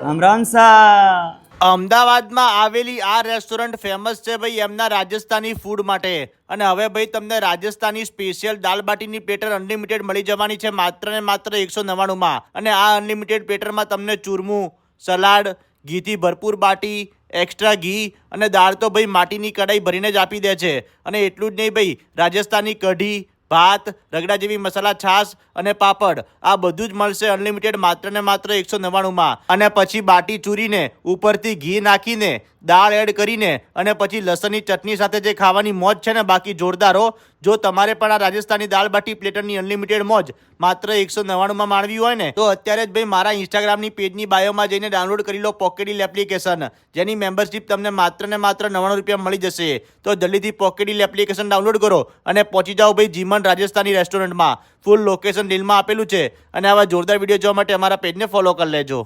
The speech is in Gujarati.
રામ રામ સા અમદાવાદમાં આવેલી આ રેસ્ટોરન્ટ ફેમસ છે ભાઈ એમના રાજસ્થાની ફૂડ માટે. અને હવે ભાઈ તમને રાજસ્થાની સ્પેશિયલ દાલ બાટીની પ્લેટર અનલિમિટેડ મળી જવાની છે માત્ર ને માત્ર 199 અને આ અનલિમિટેડ પ્લેટરમાં તમને ચૂરમું, સલાડ, ઘીથી ભરપૂર બાટી, એક્સ્ટ્રા ઘી અને દાળ તો ભાઈ માટીની કઢાઈ ભરીને જ આપી દે છે. અને એટલું જ નહીં ભાઈ, રાજસ્થાની કઢી, ભાત, રગડા જેવી મસાલા છાશ અને પાપડ આ બધું જ મળશે અનલિમિટેડ માત્ર ને માત્ર 199 અને પછી બાટી ચૂરીને ઉપરથી ઘી નાખીને દાળ એડ કરીને અને પછી લસણની ચટણી સાથે જે ખાવાની મોજ છે ને બાકી જોરદાર હો. જો તમારે પણ આ રાજસ્થાની દાલ બાટી પ્લેટરની અનલિમિટેડ મોજ માત્ર 199 માણવી હોય ને તો અત્યારે જ ભાઈ મારા ઇન્સ્ટાગ્રામની પેજની બાયોમાં જઈને ડાઉનલોડ કરી લો પોકેડીલ એપ્લિકેશન, જેની મેમ્બરશિપ તમને માત્ર ને માત્ર 99 રૂપિયા મળી જશે. તો જલ્દીથી પોકેડીલ એપ્લિકેશન ડાઉનલોડ કરો અને પહોંચી જાઓ ભાઈ જીમન રાજસ્થાની રેસ્ટોરન્ટમાં. ફૂલ લોકેશન ડીલમાં આપેલું છે અને આવા જોરદાર વિડીયો જોવા માટે અમારા પેજને ફોલો કરી લેજો.